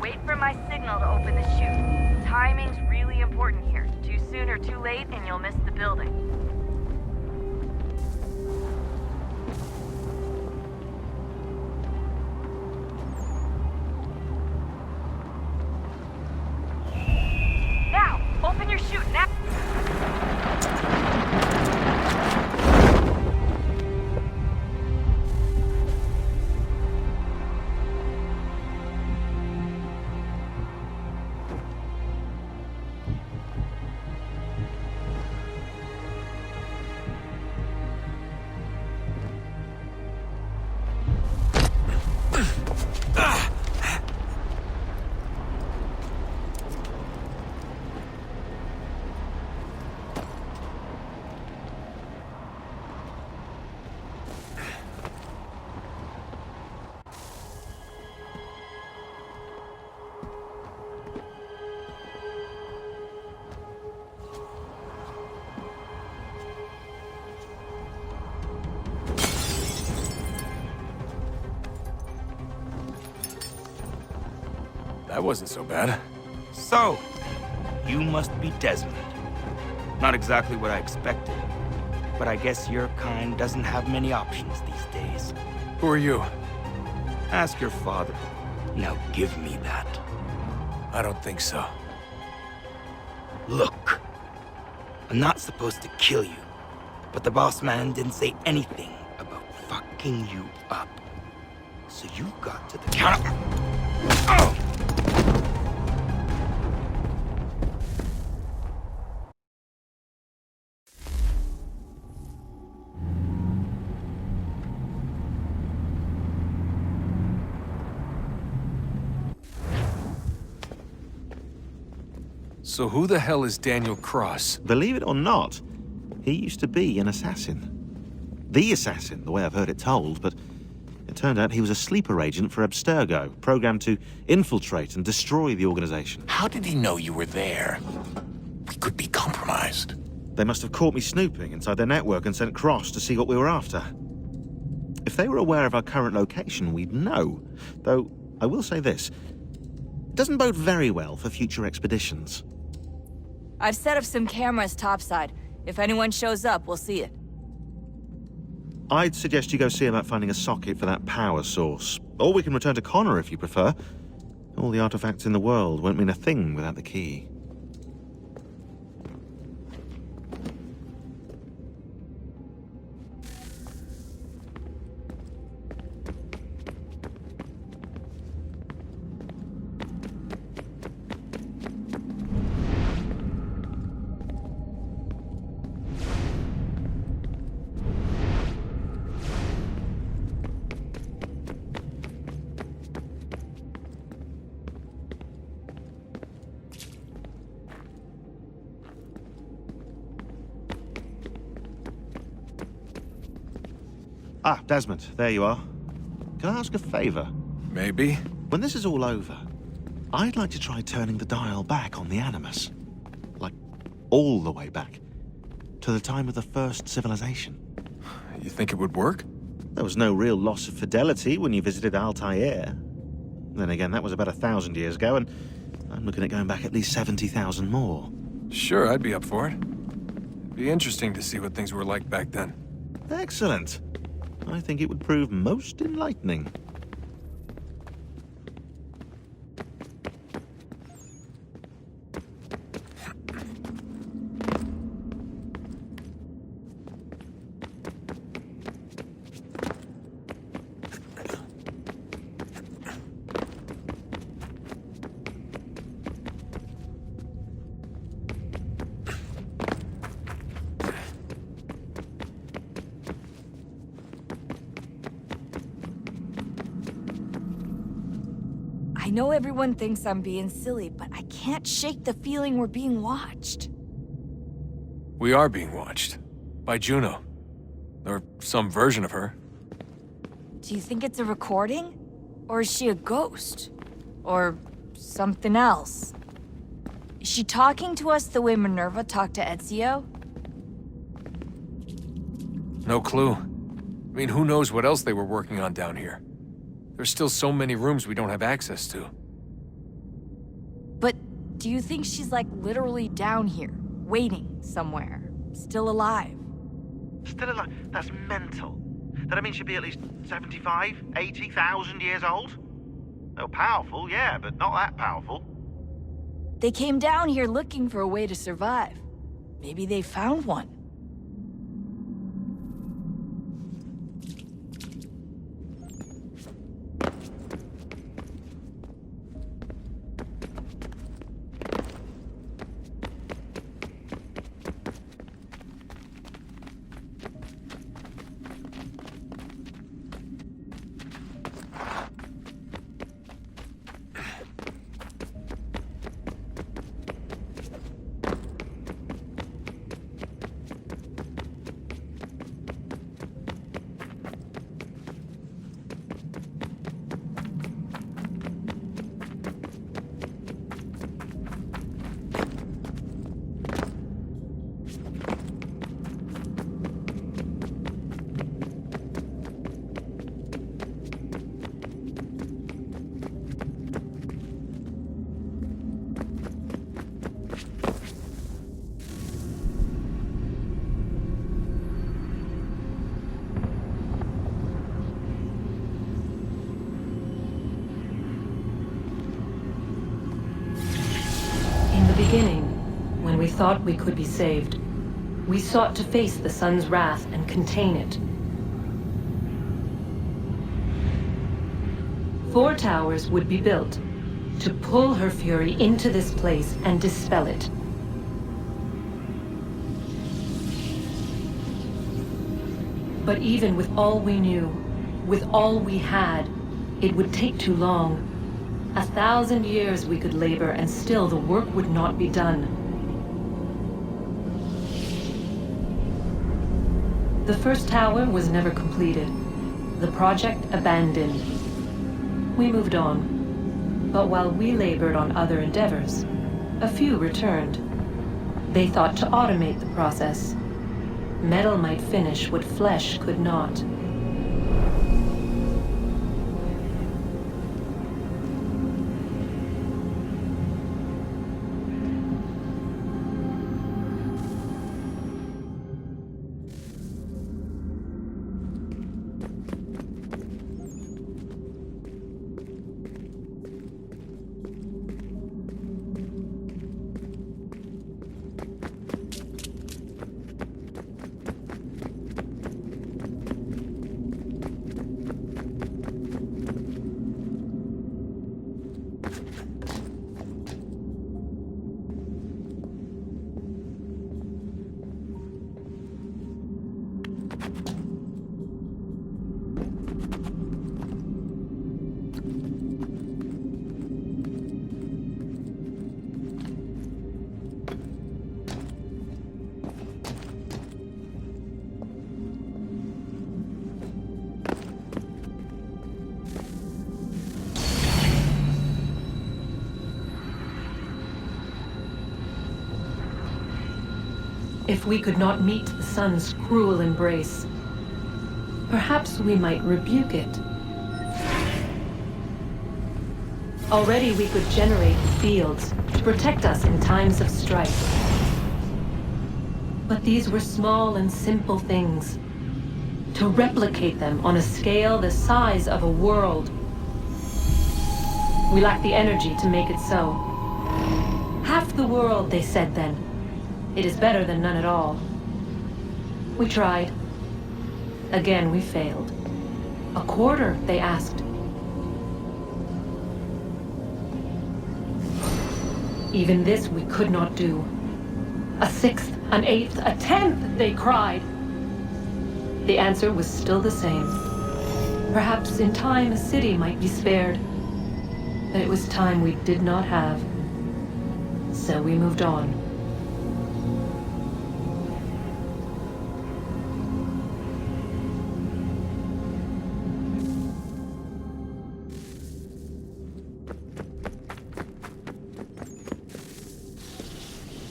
Wait for my signal to open the chute. Timing's really important here. Too soon or too late, and you'll miss the building. Now! Open your chute now! That wasn't so bad. So, you must be Desmond. Not exactly what I expected, but I guess your kind doesn't have many options these days. Who are you? Ask your father. Now give me that. I don't think so. Look, I'm not supposed to kill you, but the boss man didn't say anything about fucking you up. So you got to the counter. Oh! So who the hell is Daniel Cross? Believe it or not, he used to be an assassin. The assassin, the way I've heard it told, but it turned out he was a sleeper agent for Abstergo, programmed to infiltrate and destroy the organization. How did he know you were there? We could be compromised. They must have caught me snooping inside their network and sent Cross to see what we were after. If they were aware of our current location, we'd know. Though, I will say this, it doesn't bode very well for future expeditions. I've set up some cameras topside. If anyone shows up, we'll see it. I'd suggest you go see about finding a socket for that power source. Or we can return to Connor if you prefer. All the artifacts in the world won't mean a thing without the key. Ah, Desmond, there you are. Can I ask a favor? Maybe. When this is all over, I'd like to try turning the dial back on the Animus. Like, all the way back. To the time of the first civilization. You think it would work? There was no real loss of fidelity when you visited Altair. Then again, that was about 1,000 years ago, and I'm looking at going back at least 70,000 more. Sure, I'd be up for it. It'd be interesting to see what things were like back then. Excellent. I think it would prove most enlightening. I know everyone thinks I'm being silly, but I can't shake the feeling we're being watched. We are being watched. By Juno. Or some version of her. Do you think it's a recording? Or is she a ghost? Or something else? Is she talking to us the way Minerva talked to Ezio? No clue. I mean, who knows what else they were working on down here? There's still so many rooms we don't have access to. But do you think she's like literally down here, waiting somewhere, still alive? Still alive? That's mental. That means she'd be at least 75, 80,000 years old? Oh, powerful, yeah, but not that powerful. They came down here looking for a way to survive. Maybe they found one. Beginning, when we thought we could be saved, we sought to face the sun's wrath and contain it. 4 towers would be built to pull her fury into this place and dispel it. But even with all we knew, with all we had, it would take too long. 1,000 years we could labor, and still the work would not be done. The first tower was never completed. The project abandoned. We moved on. But while we labored on other endeavors, a few returned. They thought to automate the process. Metal might finish what flesh could not. If we could not meet the sun's cruel embrace, perhaps we might rebuke it. Already we could generate fields to protect us in times of strife. But these were small and simple things. To replicate them on a scale the size of a world, we lack the energy to make it so. Half the world, they said then. It is better than none at all. We tried. Again, we failed. A quarter, they asked. Even this we could not do. A sixth, an eighth, a tenth, they cried. The answer was still the same. Perhaps in time a city might be spared. But it was time we did not have. So we moved on.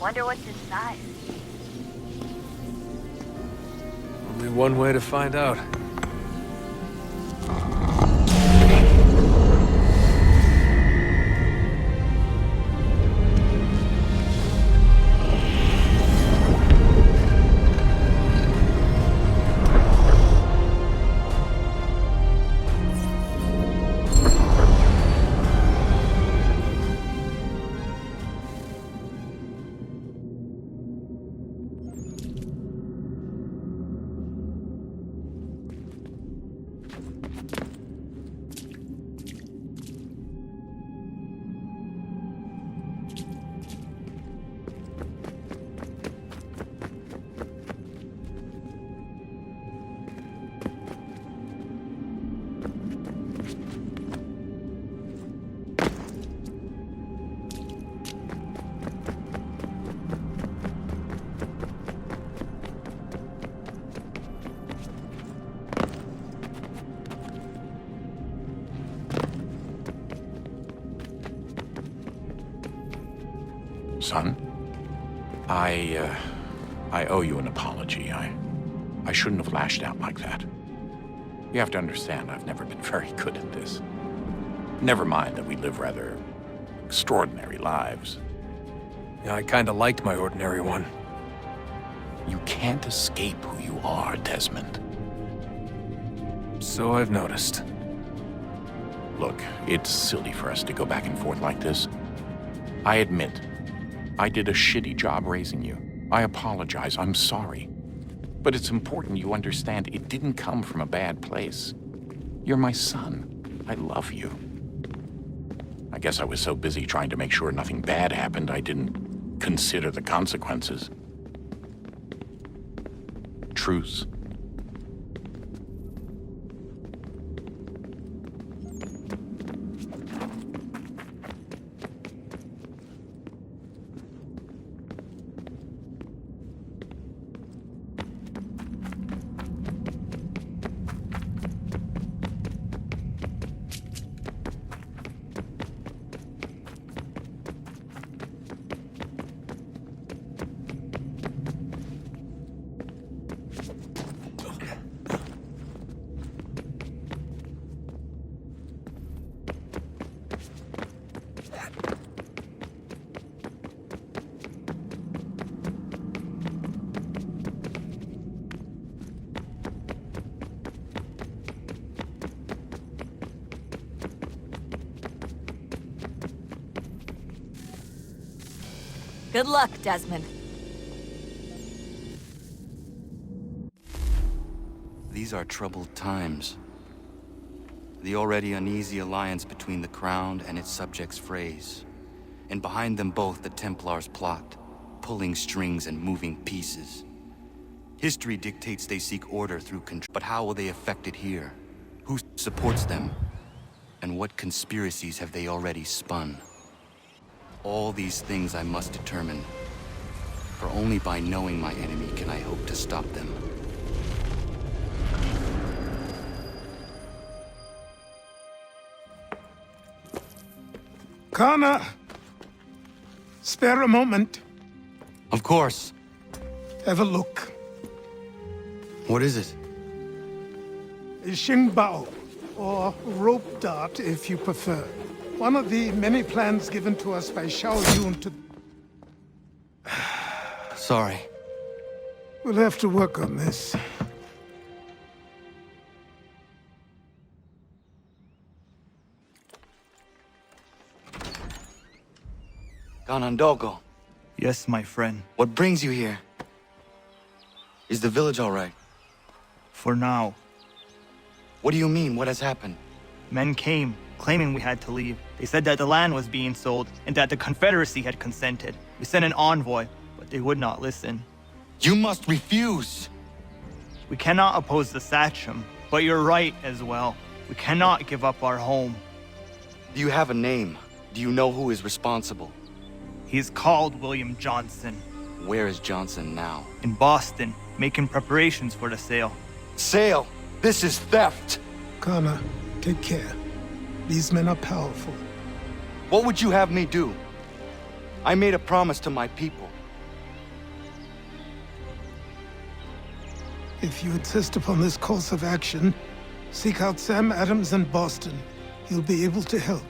Wonder what's inside. Only one way to find out. Son, I owe you an apology. I shouldn't have lashed out like that. You have to understand, I've never been very good at this. Never mind that we live rather extraordinary lives. Yeah, I kinda liked my ordinary one. You can't escape who you are, Desmond. So I've noticed. Look, it's silly for us to go back and forth like this. I admit, I did a shitty job raising you. I apologize, I'm sorry. But it's important you understand it didn't come from a bad place. You're my son. I love you. I guess I was so busy trying to make sure nothing bad happened, I didn't consider the consequences. Truce. Good luck, Desmond. These are troubled times. The already uneasy alliance between the Crown and its subjects frays. And behind them both the Templars plot, pulling strings and moving pieces. History dictates they seek order through control, but how will they affect it here? Who supports them? And what conspiracies have they already spun? All these things I must determine, for only by knowing my enemy can I hope to stop them. Connor! Spare a moment. Of course. Have a look. What is it? A Xingbao, or rope dart if you prefer. One of the many plans given to us by Xiao Yun to... Sorry. We'll have to work on this. Ganondogo, Yes, my friend. what brings you here? Is the village all right? For now, What do you mean? What has happened? men came, claiming we had to leave. They said that the land was being sold and that the Confederacy had consented. We sent an envoy, but they would not listen. You must refuse! We cannot oppose the Sachem, but you're right as well. We cannot give up our home. Do you have a name? Do you know who is responsible? He's called William Johnson, Where is Johnson now? in Boston, making preparations for the sale. Sale! This is theft! Connor, take care. These men are powerful. What would you have me do? I made a promise to my people. If you insist upon this course of action, seek out Sam Adams in Boston. He'll be able to help.